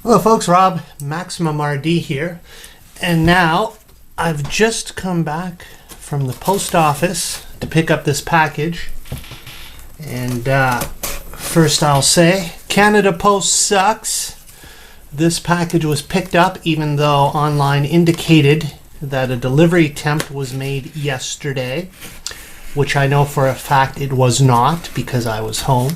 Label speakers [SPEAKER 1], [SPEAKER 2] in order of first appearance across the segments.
[SPEAKER 1] Hello folks, Rob, Maximum RD here, and now I've just come back from the post office to pick up this package, and first I'll say, Canada Post sucks. This package was picked up even though online indicated that a delivery attempt was made yesterday, which I know for a fact it was not because I was home.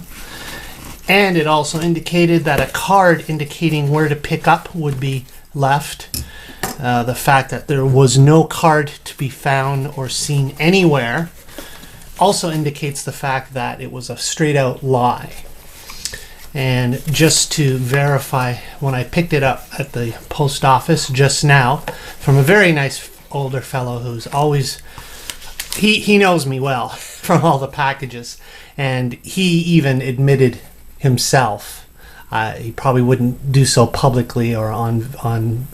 [SPEAKER 1] And it also indicated that a card indicating where to pick up would be left. The fact that there was no card to be found or seen anywhere also indicates the fact that it was a straight out lie. And just to verify, when I picked it up at the post office just now from a very nice older fellow who's always, he knows me well from all the packages, and he even admitted himself. He probably wouldn't do so publicly or on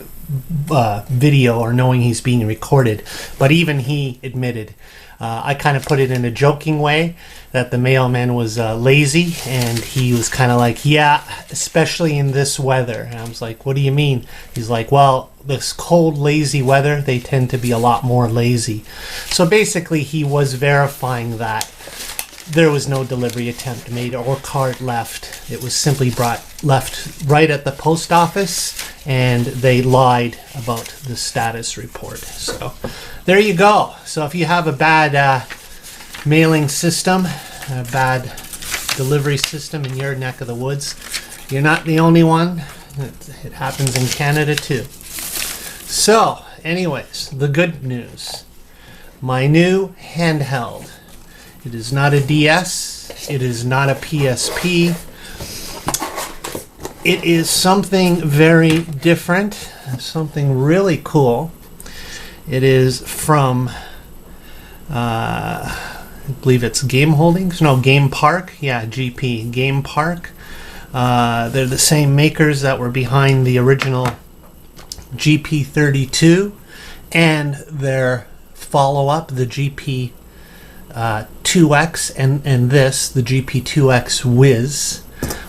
[SPEAKER 1] video or knowing he's being recorded, but even he admitted. I kind of put it in a joking way that the mailman was lazy, and he was kind of like, yeah, especially in this weather. And I was like, what do you mean? He's like, well, this cold, lazy weather, they tend to be a lot more lazy. So basically he was verifying that there was no delivery attempt made or card left. It was simply left right at the post office, and they lied about the status report. So there you go. So if you have a bad mailing system, a bad delivery system in your neck of the woods, you're not the only one. It happens in Canada too. So anyways, the good news. My new handheld. It is not a DS. It is not a PSP. It is something very different, something really cool. It is from, I believe it's Game Holdings? No, Game Park. Yeah, GP, Game Park. They're the same makers that were behind the original GP32 and their follow-up, the GP2X, and this, the GP2X Whiz,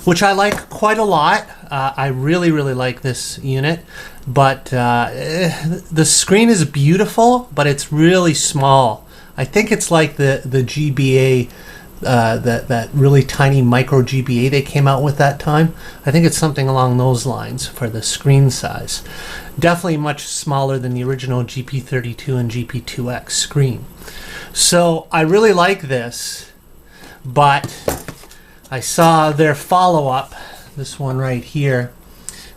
[SPEAKER 1] which I like quite a lot. I really like this unit, but the screen is beautiful, but it's really small. I think it's like the GBA, that really tiny micro GBA they came out with that time. I think it's something along those lines for the screen size. Definitely much smaller than the original GP32 and GP2X screen. So I really like this, but I saw their follow-up, this one right here,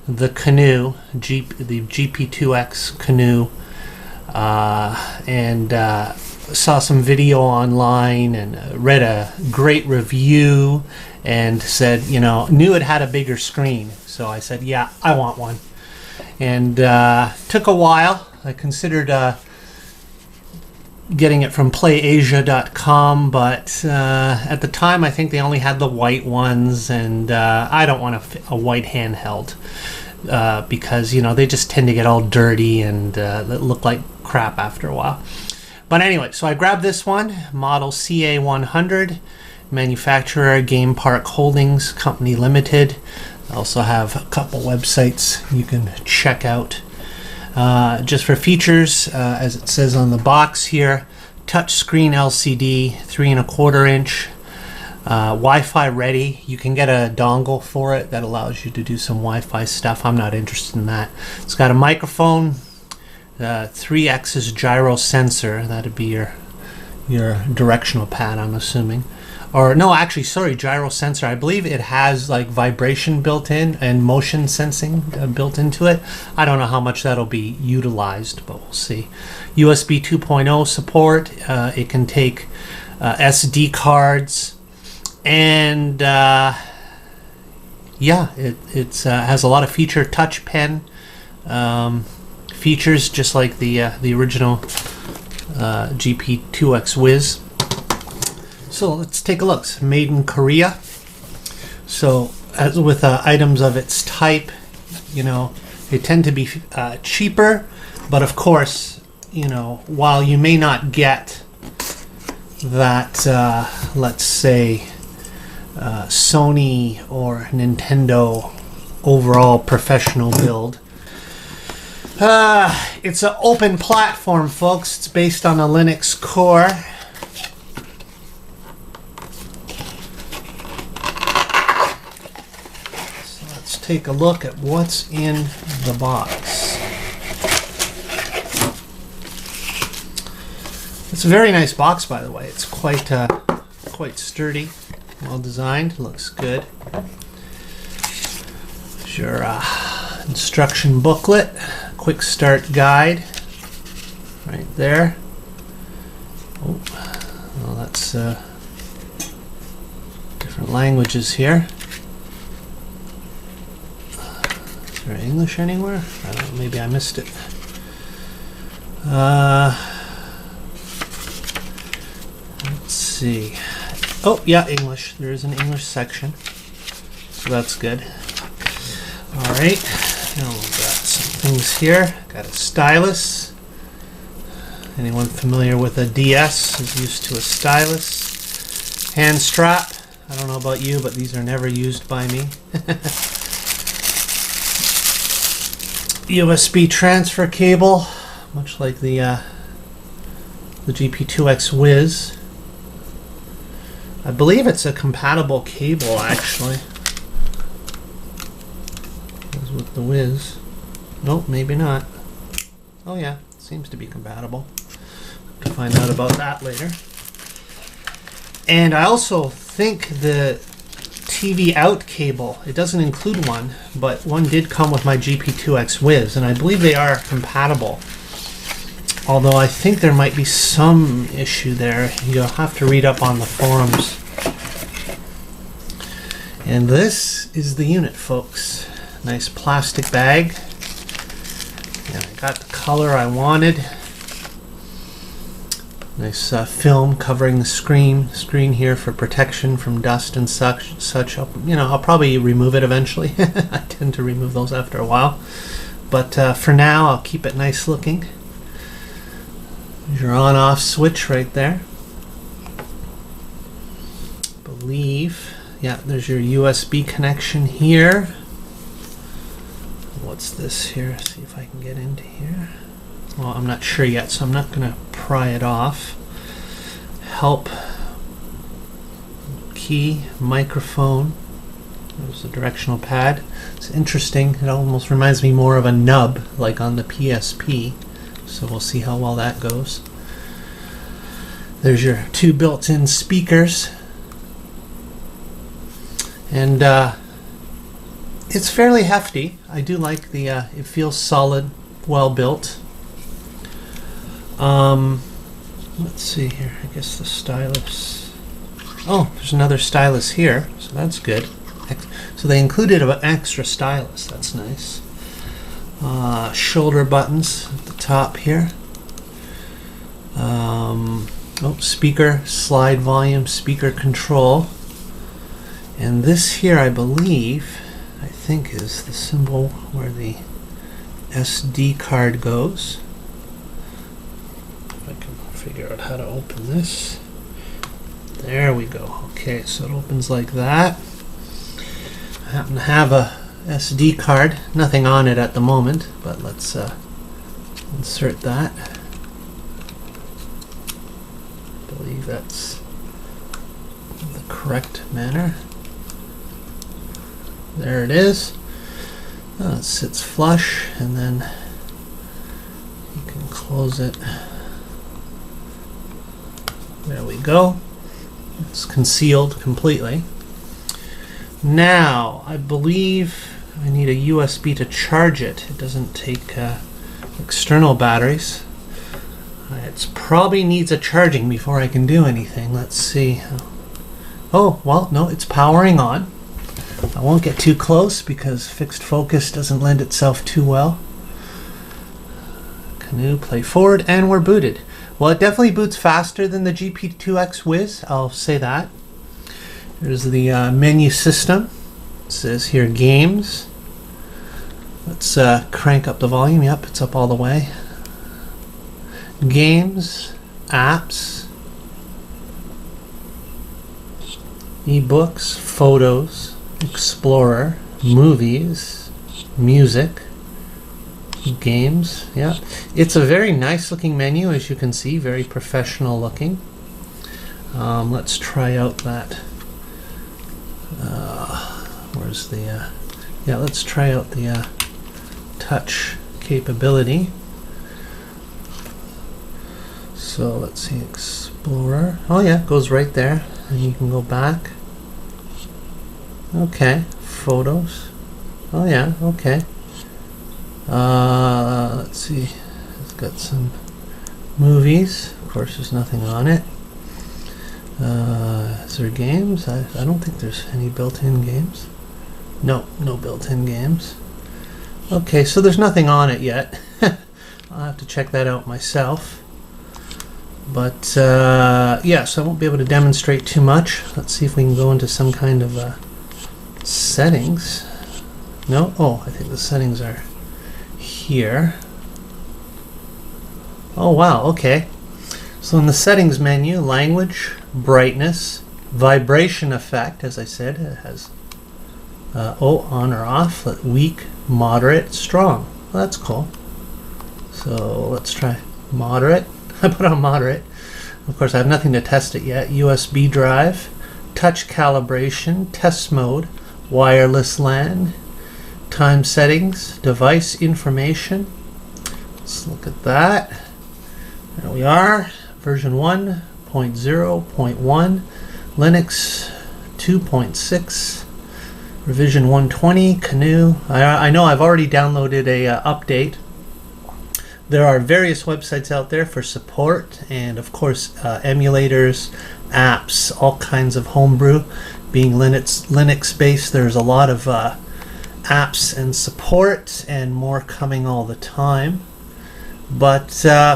[SPEAKER 1] the CAANOO, the GP2X CAANOO, and saw some video online and read a great review and said, knew it had a bigger screen. So I said, yeah, I want one. And took a while. I considered getting it from playasia.com, but at the time I think they only had the white ones, and I don't want a white handheld because they just tend to get all dirty and look like crap after a while. But anyway, so I grabbed this one, model CA100, manufacturer Game Park Holdings Company Limited. I also have a couple websites you can check out. Just for features, as it says on the box here, touchscreen LCD, 3¼ inch, Wi-Fi ready. You can get a dongle for it that allows you to do some Wi-Fi stuff. I'm not interested in that. It's got a microphone, 3x Gyro Sensor. That'd be your directional pad, I'm assuming. Or no, actually, sorry, Gyro Sensor. I believe it has like vibration built in and motion sensing built into it. I don't know how much that'll be utilized, but we'll see. USB 2.0 support. It can take SD cards, and yeah, it has a lot of feature. Touch pen features, just like the original GP2X Whiz. So let's take a look. It's made in Korea. So as with items of its type, they tend to be cheaper, but of course, while you may not get that, let's say, Sony or Nintendo overall professional build. It's an open platform, folks. It's based on a Linux core. So let's take a look at what's in the box. It's a very nice box, by the way. It's quite sturdy, well designed, looks good. There's your instruction booklet. Quick start guide right there. Oh, well, that's different languages here. Is there English anywhere? I don't know, maybe I missed it. Let's see. Oh, yeah, English. There is an English section, so that's good. All right, now we've got some things here. Got a stylus. Anyone familiar with a DS is used to a stylus. Hand strap. I don't know about you, but these are never used by me. USB transfer cable, much like the GP2X Wiz. I believe it's a compatible cable, actually. As with the Wiz. Nope, maybe not. Oh yeah, seems to be compatible. Have to find out about that later. And I also think the TV out cable, it doesn't include one, but one did come with my GP2X Wiz, and I believe they are compatible. Although I think there might be some issue there. You'll have to read up on the forums. And this is the unit, folks. Nice plastic bag. And I got the color I wanted. Nice film covering the screen here for protection from dust and such. I'll probably remove it eventually. I tend to remove those after a while. But for now, I'll keep it nice looking. There's your on-off switch right there. I believe, yeah, there's your USB connection here. What's this here? See if I can get into here. Well, I'm not sure yet, so I'm not going to pry it off. Help key, microphone. There's the directional pad. It's interesting. It almost reminds me more of a nub, like on the PSP. So we'll see how well that goes. There's your two built-in speakers. And it's fairly hefty. I do like the, it feels solid, well built. Let's see here, I guess the stylus. Oh, there's another stylus here, so that's good. So they included an extra stylus, that's nice. Shoulder buttons at the top here. Speaker, slide volume, speaker control. And this here, I think is the symbol where the SD card goes. If I can figure out how to open this. There we go. Okay, so it opens like that. I happen to have a SD card, nothing on it at the moment, but let's insert that. I believe that's the correct manner. There it is. It sits flush, and then you can close it. There we go. It's concealed completely. Now, I believe I need a USB to charge it. It doesn't take external batteries. It probably needs a charging before I can do anything. Let's see. Oh, well, no, it's powering on. I won't get too close because fixed focus doesn't lend itself too well. CAANOO, play forward, and we're booted. Well, it definitely boots faster than the GP2X Wiz, I'll say that. There's the menu system. It says here games. Let's crank up the volume. Yep, it's up all the way. Games, apps, ebooks, photos, Explorer, movies, music, games. Yeah, it's a very nice looking menu, as you can see, very professional looking. Let's try out that. Where's the yeah, let's try out the touch capability. So let's see, Explorer. Oh yeah, it goes right there, and you can go back. Okay, photos. Oh yeah, okay. Let's see, it's got some movies. Of course, there's nothing on it. Is there games? I don't think there's any built-in games. No built-in games. Okay, so there's nothing on it yet. I'll have to check that out myself. But yeah, so I won't be able to demonstrate too much. Let's see if we can go into some kind of settings. No? Oh, I think the settings are here. Oh wow, okay. So in the settings menu, language, brightness, vibration effect, as I said, it has on or off, weak, moderate, strong. Well, that's cool. So let's try moderate. I put on moderate. Of course, I have nothing to test it yet. USB drive, touch calibration, test mode, wireless LAN, time settings, device information. Let's look at that. There we are. Version 1.0.1, Linux 2.6, revision 120, CAANOO. I know I've already downloaded a update. There are various websites out there for support, and of course emulators, apps, all kinds of homebrew. Being Linux based, there's a lot of apps and support, and more coming all the time. But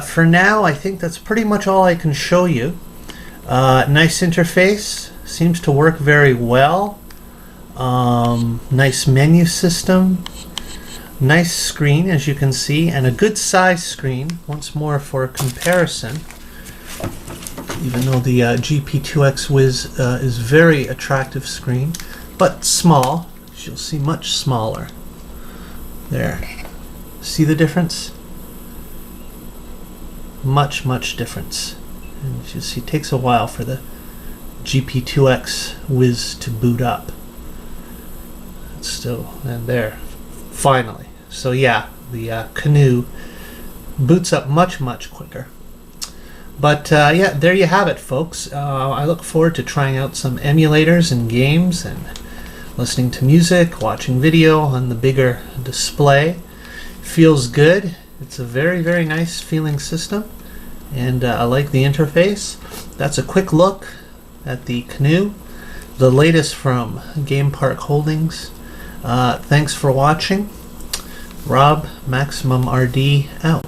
[SPEAKER 1] for now, I think that's pretty much all I can show you. Nice interface, seems to work very well. Nice menu system. Nice screen, as you can see, and a good size screen. Once more for comparison, even though the GP2X Wiz is very attractive screen, but small, as you'll see, much smaller. There. See the difference? Much difference. And as you see, it takes a while for the GP2X Wiz to boot up. It's still, and there, finally. So yeah, the CAANOO boots up much quicker. But yeah, there you have it, folks. I look forward to trying out some emulators and games, and listening to music, watching video on the bigger display. Feels good. It's a very nice feeling system, and I like the interface. That's a quick look at the CAANOO, the latest from Game Park Holdings. Thanks for watching. Rob, Maximum RD, out.